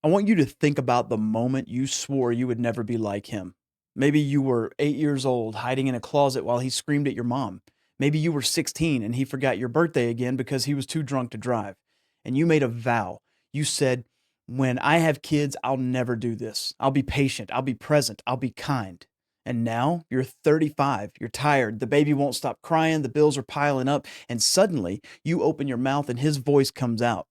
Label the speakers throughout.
Speaker 1: I want you to think about the moment you swore you would never be like him. Maybe you were 8 years old, hiding in a closet while he screamed at your mom. Maybe you were 16 and he forgot your birthday again because he was too drunk to drive. And you made a vow. You said, "When I have kids, I'll never do this. I'll be patient. I'll be present. I'll be kind." And now you're 35. You're tired. The baby won't stop crying. The bills are piling up. And suddenly you open your mouth and his voice comes out.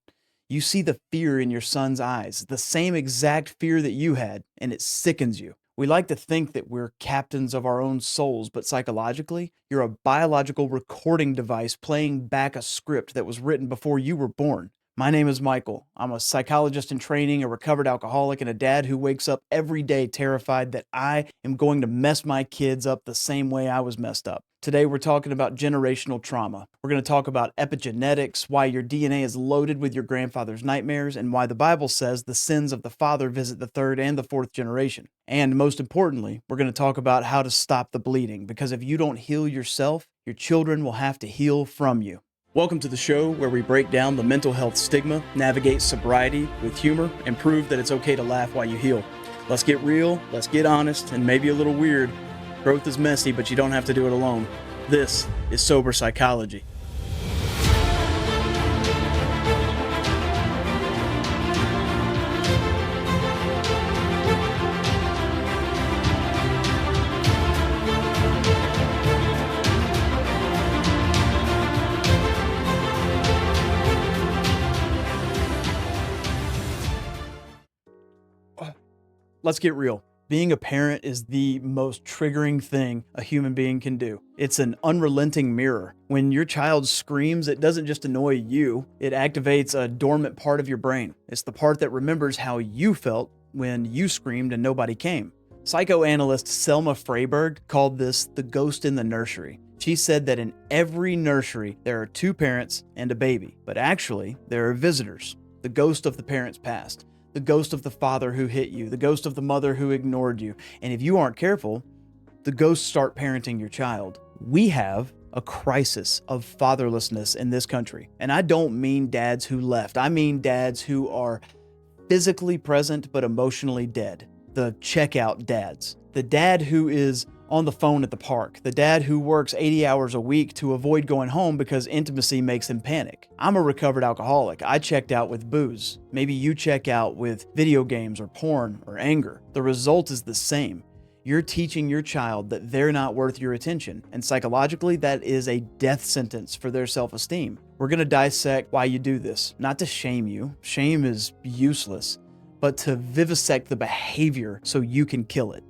Speaker 1: You see the fear in your son's eyes, the same exact fear that you had, and it sickens you. We like to think that we're captains of our own souls, but psychologically, you're a biological recording device playing back a script that was written before you were born. My name is Michael. I'm a psychologist in training, a recovered alcoholic, and a dad who wakes up every day terrified that I am going to mess my kids up the same way I was messed up. Today, we're talking about generational trauma. We're going to talk about epigenetics, why your DNA is loaded with your grandfather's nightmares, and why the Bible says the sins of the father visit the third and the fourth generation. And most importantly, we're going to talk about how to stop the bleeding, because if you don't heal yourself, your children will have to heal from you. Welcome to the show where we break down the mental health stigma, navigate sobriety with humor, and prove that it's okay to laugh while you heal. Let's get real, let's get honest, and maybe a little weird. Growth is messy, but you don't have to do it alone. This is Sober Psychology. Let's get real. Being a parent is the most triggering thing a human being can do. It's an unrelenting mirror. When your child screams, it doesn't just annoy you, it activates a dormant part of your brain. It's the part that remembers how you felt when you screamed and nobody came. Psychoanalyst Selma Freyberg called this the ghost in the nursery. She said that in every nursery, there are two parents and a baby, but actually, there are visitors, the ghost of the parents past. The ghost of the father who hit you, the ghost of the mother who ignored you. And if you aren't careful, the ghosts start parenting your child. We have a crisis of fatherlessness in this country. And I don't mean dads who left. I mean dads who are physically present but emotionally dead. The checkout dads. The dad who is on the phone at the park. The dad who works 80 hours a week to avoid going home because intimacy makes him panic. I'm a recovered alcoholic. I checked out with booze. Maybe you check out with video games or porn or anger. The result is the same. You're teaching your child that they're not worth your attention. And psychologically, that is a death sentence for their self-esteem. We're going to dissect why you do this. Not to shame you. Shame is useless. But to vivisect the behavior so you can kill it.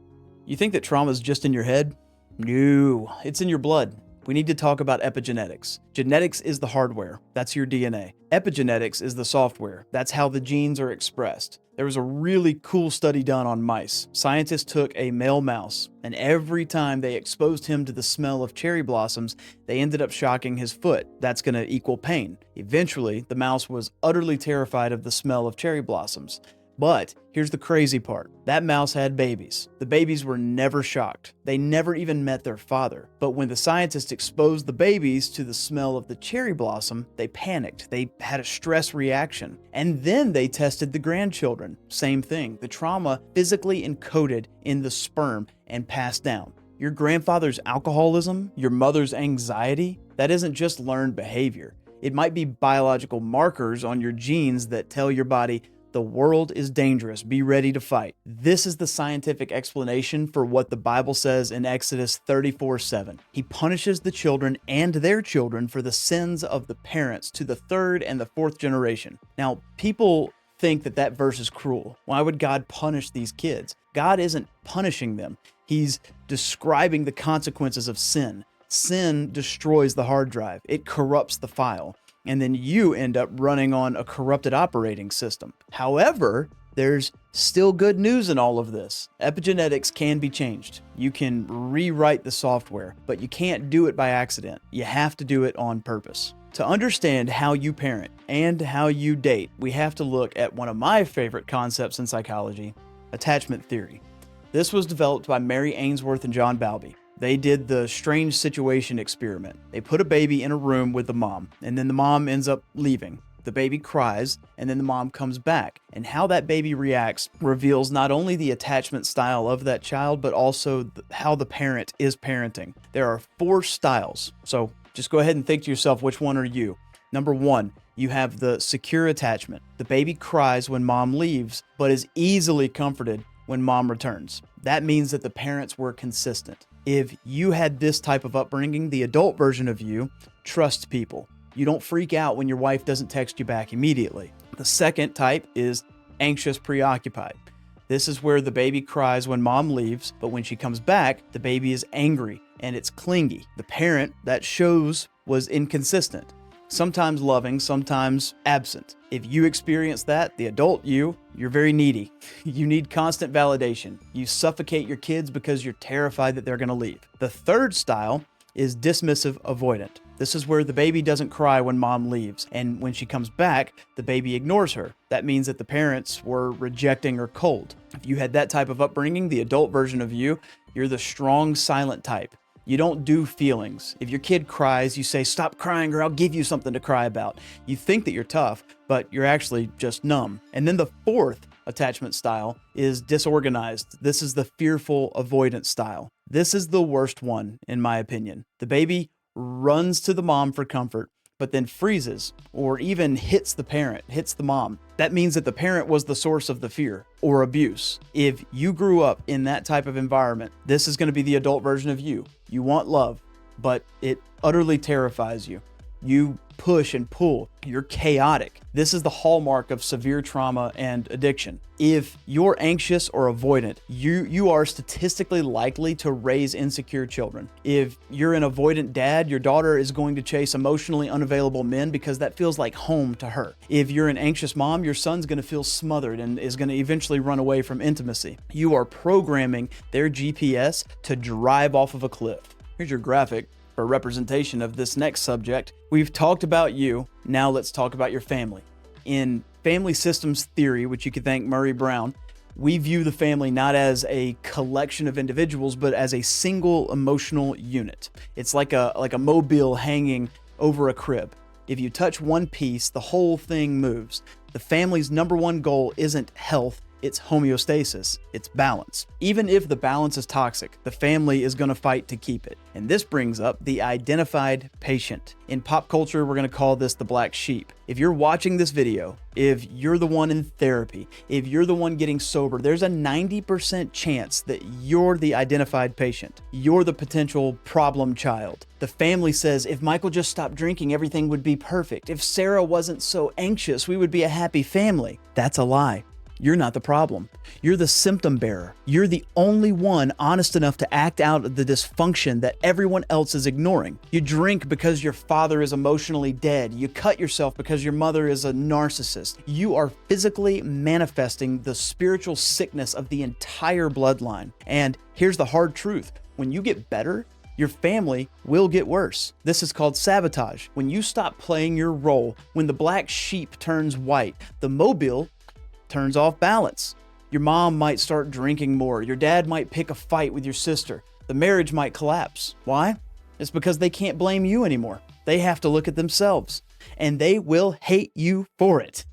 Speaker 1: You think that trauma is just in your head? No, it's in your blood. We need to talk about epigenetics. Genetics is the hardware. That's your DNA. Epigenetics is the software. That's how the genes are expressed. There was a really cool study done on mice. Scientists took a male mouse, and every time they exposed him to the smell of cherry blossoms, they ended up shocking his foot. That's going to equal pain. Eventually, the mouse was utterly terrified of the smell of cherry blossoms. But here's the crazy part. That mouse had babies. The babies were never shocked. They never even met their father. But when the scientists exposed the babies to the smell of the cherry blossom, they panicked. They had a stress reaction. And then they tested the grandchildren. Same thing. The trauma physically encoded in the sperm and passed down. Your grandfather's alcoholism, your mother's anxiety, that isn't just learned behavior. It might be biological markers on your genes that tell your body, the world is dangerous. Be ready to fight. This is the scientific explanation for what the Bible says in Exodus 34:7. He punishes the children and their children for the sins of the parents to the third and the fourth generation. Now, people think that that verse is cruel. Why would God punish these kids? God isn't punishing them. He's describing the consequences of sin. Sin destroys the hard drive. It corrupts the file. And then you end up running on a corrupted operating system. However, there's still good news in all of this. Epigenetics can be changed. You can rewrite the software, but you can't do it by accident. You have to do it on purpose. To understand how you parent and how you date, we have to look at one of my favorite concepts in psychology, attachment theory. This was developed by Mary Ainsworth and John Bowlby. They did the strange situation experiment. They put a baby in a room with the mom, and then the mom ends up leaving. The baby cries, and then the mom comes back. And how that baby reacts reveals not only the attachment style of that child, but also how the parent is parenting. There are 4 styles. So just go ahead and think to yourself, which one are you? Number 1, you have the secure attachment. The baby cries when mom leaves, but is easily comforted when mom returns. That means that the parents were consistent. If you had this type of upbringing, the adult version of you trusts people. You don't freak out when your wife doesn't text you back immediately. The second type is anxious preoccupied. This is where the baby cries when mom leaves, but when she comes back, the baby is angry and it's clingy. The parent that shows was inconsistent, sometimes loving, sometimes absent. If you experience that, the adult you're very needy. You need constant validation. You suffocate your kids because you're terrified that they're going to leave. The third style is dismissive avoidant. This is where the baby doesn't cry when mom leaves, and when she comes back, the baby ignores her. That means that the parents were rejecting or cold. If you had that type of upbringing, the adult version of you're the strong, silent type. You don't do feelings. If your kid cries, you say, "Stop crying or I'll give you something to cry about." You think that you're tough, but you're actually just numb. And then the fourth attachment style is disorganized. This is the fearful avoidant style. This is the worst one, in my opinion. The baby runs to the mom for comfort, but then freezes or even hits the parent, hits the mom. That means that the parent was the source of the fear or abuse. If you grew up in that type of environment, this is going to be the adult version of you. You want love, but it utterly terrifies you. You push and pull. You're chaotic. This is the hallmark of severe trauma and addiction. If you're anxious or avoidant, you are statistically likely to raise insecure children. If you're an avoidant dad, your daughter is going to chase emotionally unavailable men because that feels like home to her. If you're an anxious mom, your son's going to feel smothered and is going to eventually run away from intimacy. You are programming their GPS to drive off of a cliff. Here's your graphic for representation of this next subject. We've talked about you, now let's talk about your family. In family systems theory, which you could thank Murray Brown, we view the family not as a collection of individuals, but as a single emotional unit. It's like a mobile hanging over a crib. If you touch one piece, the whole thing moves. The family's number one goal isn't health, it's homeostasis, it's balance. Even if the balance is toxic, the family is going to fight to keep it. And this brings up the identified patient. In pop culture, we're going to call this the black sheep. If you're watching this video, if you're the one in therapy, if you're the one getting sober, there's a 90% chance that you're the identified patient. You're the potential problem child. The family says, if Michael just stopped drinking, everything would be perfect. If Sarah wasn't so anxious, we would be a happy family. That's a lie. You're not the problem. You're the symptom bearer. You're the only one honest enough to act out the dysfunction that everyone else is ignoring. You drink because your father is emotionally dead. You cut yourself because your mother is a narcissist. You are physically manifesting the spiritual sickness of the entire bloodline. And here's the hard truth. When you get better, your family will get worse. This is called sabotage. When you stop playing your role, when the black sheep turns white, the mobile turns off balance. Your mom might start drinking more. Your dad might pick a fight with your sister. The marriage might collapse. Why? It's because they can't blame you anymore. They have to look at themselves, and they will hate you for it.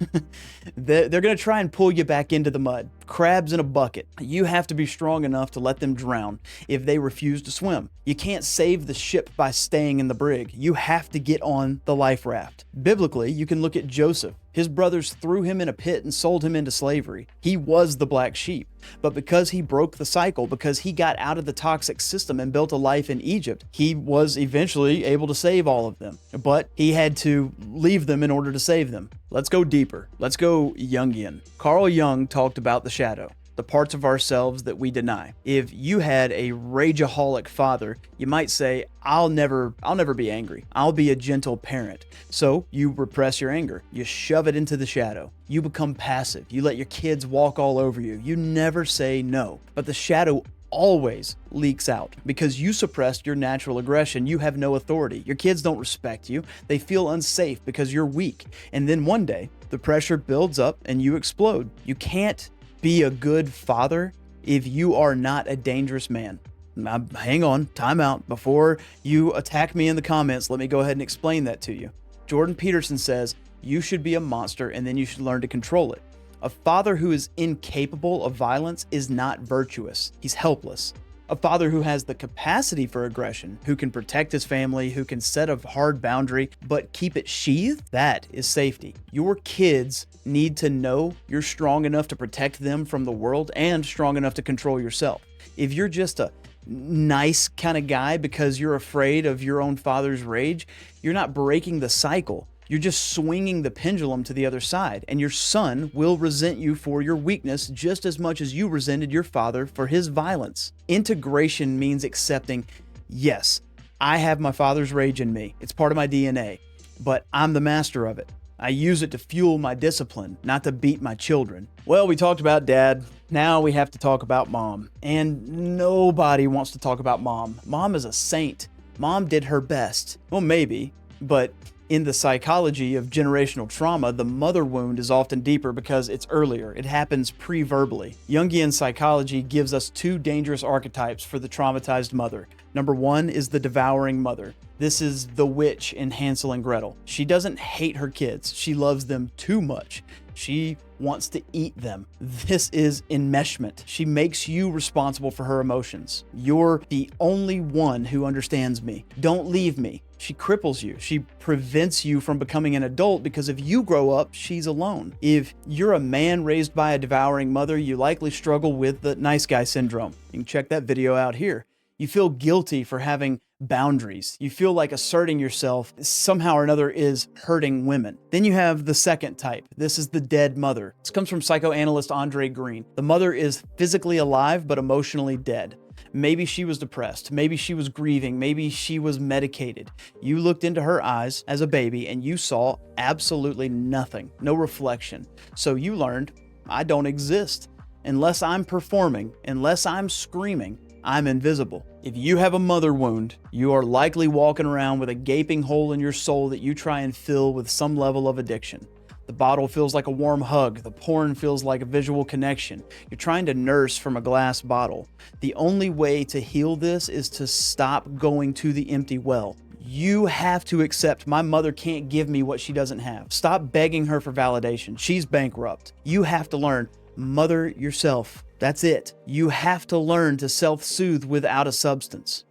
Speaker 1: They're going to try and pull you back into the mud. Crabs in a bucket. You have to be strong enough to let them drown if they refuse to swim. You can't save the ship by staying in the brig. You have to get on the life raft. Biblically, you can look at Joseph. His brothers threw him in a pit and sold him into slavery. He was the black sheep. But because he broke the cycle, because he got out of the toxic system and built a life in Egypt, he was eventually able to save all of them. But he had to leave them in order to save them. Let's go deeper. Let's go Jungian. Carl Jung talked about the shadow, the parts of ourselves that we deny. If you had a rageaholic father, you might say, I'll never be angry. I'll be a gentle parent. So you repress your anger. You shove it into the shadow. You become passive. You let your kids walk all over you. You never say no. But the shadow always leaks out because you suppressed your natural aggression. You have no authority. Your kids don't respect you. They feel unsafe because you're weak. And then one day, the pressure builds up and you explode. You can't be a good father if you are not a dangerous man. Now, hang on, time out. Before you attack me in the comments, let me go ahead and explain that to you. Jordan Peterson says, You should be a monster, and then you should learn to control it. A father who is incapable of violence is not virtuous. He's helpless. A father who has the capacity for aggression, who can protect his family, who can set a hard boundary, but keep it sheathed, that is safety. Your kids need to know you're strong enough to protect them from the world and strong enough to control yourself. If you're just a nice kind of guy because you're afraid of your own father's rage, you're not breaking the cycle. You're just swinging the pendulum to the other side, and your son will resent you for your weakness just as much as you resented your father for his violence. Integration means accepting, yes, I have my father's rage in me. It's part of my DNA, but I'm the master of it. I use it to fuel my discipline, not to beat my children. Well, we talked about dad. Now we have to talk about mom. And nobody wants to talk about mom. Mom is a saint. Mom did her best. Well, maybe, but in the psychology of generational trauma, the mother wound is often deeper because it's earlier. It happens pre-verbally. Jungian psychology gives us two dangerous archetypes for the traumatized mother. Number one is the devouring mother. This is the witch in Hansel and Gretel. She doesn't hate her kids. She loves them too much. She wants to eat them. This is enmeshment. She makes you responsible for her emotions. You're the only one who understands me. Don't leave me. She cripples you. She prevents you from becoming an adult because if you grow up, she's alone. If you're a man raised by a devouring mother, you likely struggle with the nice guy syndrome. You can check that video out here. You feel guilty for having boundaries. You feel like asserting yourself somehow or another is hurting women. Then you have the second type. This is the dead mother. This comes from psychoanalyst Andre Green. The mother is physically alive but emotionally dead. Maybe she was depressed. Maybe she was grieving. Maybe she was medicated. You looked into her eyes as a baby and you saw absolutely nothing, no reflection. So you learned, I don't exist. Unless I'm performing, unless I'm screaming, I'm invisible. If you have a mother wound, you are likely walking around with a gaping hole in your soul that you try and fill with some level of addiction. The bottle feels like a warm hug. The porn feels like a visual connection. You're trying to nurse from a glass bottle. The only way to heal this is to stop going to the empty well. You have to accept my mother can't give me what she doesn't have. Stop begging her for validation. She's bankrupt. You have to learn, mother yourself. That's it. You have to learn to self-soothe without a substance.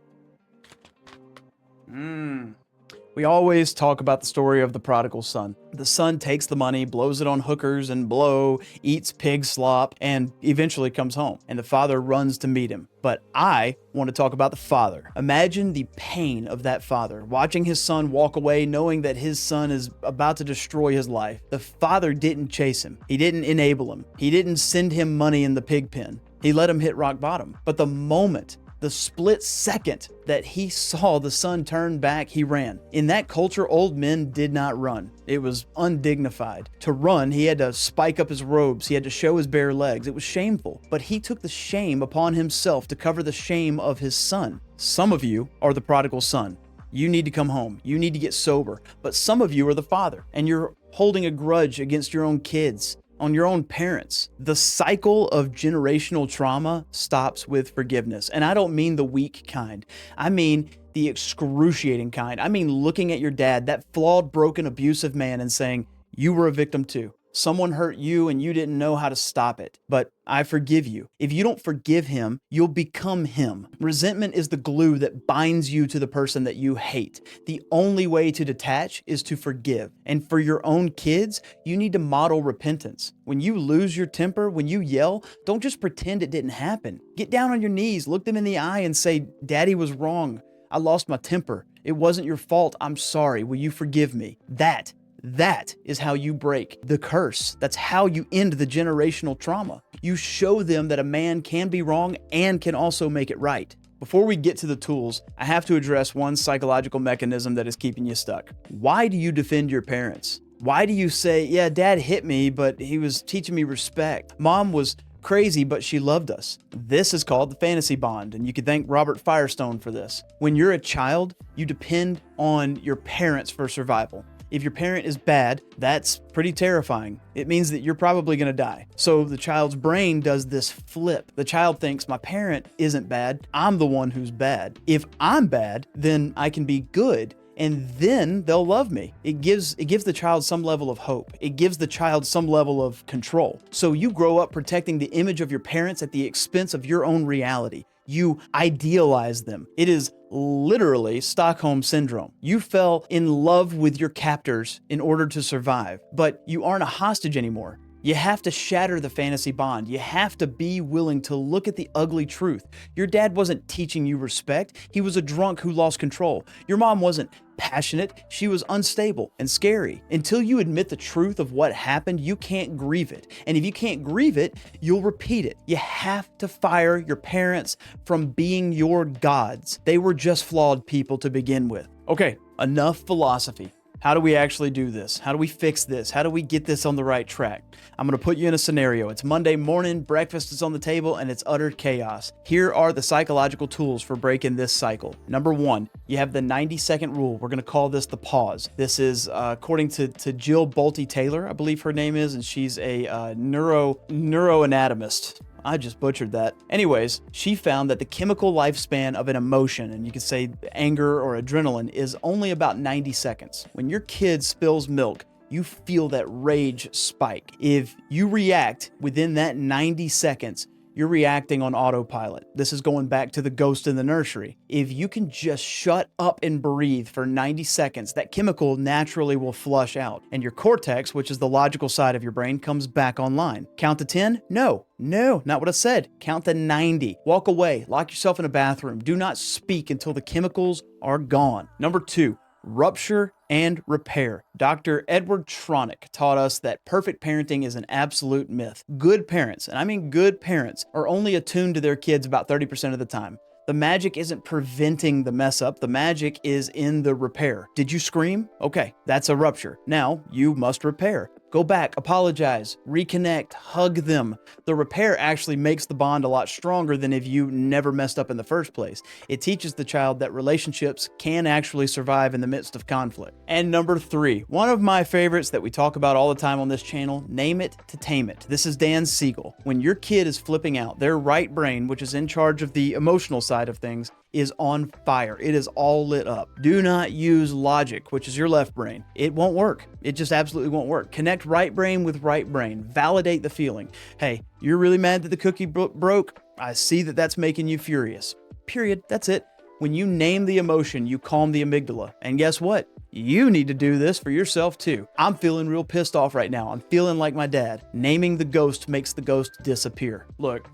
Speaker 1: We always talk about the story of the prodigal son. The son takes the money, blows it on hookers and blow, eats pig slop, and eventually comes home. And the father runs to meet him. But I want to talk about the father. Imagine the pain of that father, watching his son walk away, knowing that his son is about to destroy his life. The father didn't chase him. He didn't enable him. He didn't send him money in the pig pen. He let him hit rock bottom. But the split second that he saw the son turn back, he ran. In that culture, old men did not run. It was undignified. To run, he had to spike up his robes. He had to show his bare legs. It was shameful. But he took the shame upon himself to cover the shame of his son. Some of you are the prodigal son. You need to come home. You need to get sober. But some of you are the father, and you're holding a grudge against your own kids, on your own parents. The cycle of generational trauma stops with forgiveness. And I don't mean the weak kind. I mean the excruciating kind. I mean looking at your dad, that flawed, broken, abusive man, and saying, you were a victim too. Someone hurt you and you didn't know how to stop it, but I forgive you. If you don't forgive him, you'll become him. Resentment is the glue that binds you to the person that you hate. The only way to detach is to forgive. And for your own kids, you need to model repentance. When you lose your temper, when you yell, don't just pretend it didn't happen. Get down on your knees, look them in the eye and say, Daddy was wrong. I lost my temper. It wasn't your fault. I'm sorry. Will you forgive me? That is how you break the curse. That's how you end the generational trauma. You show them that a man can be wrong and can also make it right. Before we get to the tools, I have to address one psychological mechanism that is keeping you stuck. Why do you defend your parents? Why do you say, yeah, dad hit me, but he was teaching me respect. Mom was crazy, but she loved us. This is called the fantasy bond, and you can thank Robert Firestone for this. When you're a child, you depend on your parents for survival. If your parent is bad, that's pretty terrifying. It means that you're probably going to die. So the child's brain does this flip. The child thinks, my parent isn't bad. I'm the one who's bad. If I'm bad, then I can be good and then they'll love me. It gives the child some level of hope. It gives the child some level of control. So you grow up protecting the image of your parents at the expense of your own reality. You idealize them. It is literally Stockholm syndrome. You fell in love with your captors in order to survive, but you aren't a hostage anymore. You have to shatter the fantasy bond. You have to be willing to look at the ugly truth. Your dad wasn't teaching you respect. He was a drunk who lost control. Your mom wasn't passionate. She was unstable and scary. Until you admit the truth of what happened, you can't grieve it. And if you can't grieve it, you'll repeat it. You have to fire your parents from being your gods. They were just flawed people to begin with. Okay, enough philosophy. How do we actually do this? How do we fix this? How do we get this on the right track? I'm going to put you in a scenario. It's Monday morning, breakfast is on the table, and it's utter chaos. Here are the psychological tools for breaking this cycle. Number one, you have the 90-second rule. We're going to call this the pause. This is according to Jill Bolte Taylor, I believe her name is, and she's a neuroanatomist. I just butchered that. Anyways, she found that the chemical lifespan of an emotion, and you could say anger or adrenaline, is only about 90 seconds. When your kid spills milk, you feel that rage spike. If you react within that 90 seconds, you're reacting on autopilot. This is going back to the ghost in the nursery. If you can just shut up and breathe for 90 seconds, that chemical naturally will flush out, and your cortex, which is the logical side of your brain, comes back online. Count to 10? No, not what I said. Count to 90. Walk away, lock yourself in a bathroom. Do not speak until the chemicals are gone. Number two, rupture and repair. Dr. Edward Tronick taught us that perfect parenting is an absolute myth. Good parents, and I mean good parents, are only attuned to their kids about 30% of the time. The magic isn't preventing the mess up. The magic is in the repair. Did you scream? Okay, that's a rupture. Now you must repair. Go back, apologize, reconnect, hug them. The repair actually makes the bond a lot stronger than if you never messed up in the first place. It teaches the child that relationships can actually survive in the midst of conflict. And number three, one of my favorites that we talk about all the time on this channel, name it to tame it. This is Dan Siegel. When your kid is flipping out, their right brain, which is in charge of the emotional side of things, is on fire. It is all lit up. Do not use logic, which is your left brain. It won't work. It just absolutely won't work. Connect right brain with right brain. Validate the feeling. Hey, you're really mad that the cookie broke? I see that that's making you furious. Period. That's it. When you name the emotion, you calm the amygdala. And guess what? You need to do this for yourself too. I'm feeling real pissed off right now. I'm feeling like my dad. Naming the ghost makes the ghost disappear. Look,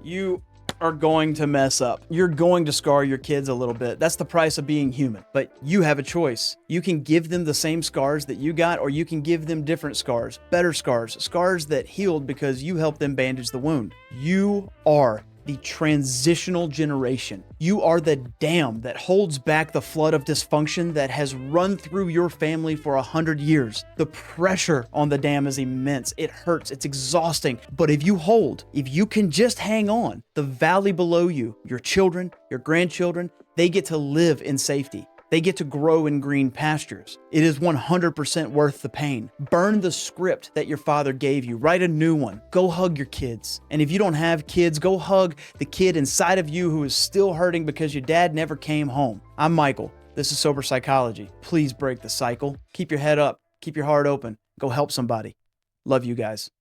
Speaker 1: you are going to mess up. You're going to scar your kids a little bit. That's the price of being human. But you have a choice. You can give them the same scars that you got, or you can give them different scars, better scars, scars that healed because you helped them bandage the wound. You are the transitional generation. You are the dam that holds back the flood of dysfunction that has run through your family for 100 years. The pressure on the dam is immense. It hurts. It's exhausting. But if you can just hang on, the valley below you, your children, your grandchildren, they get to live in safety. They get to grow in green pastures. It is 100% worth the pain. Burn the script that your father gave you. Write a new one. Go hug your kids. And if you don't have kids, go hug the kid inside of you who is still hurting because your dad never came home. I'm Michael. This is Sober Psychology. Please break the cycle. Keep your head up. Keep your heart open. Go help somebody. Love you guys.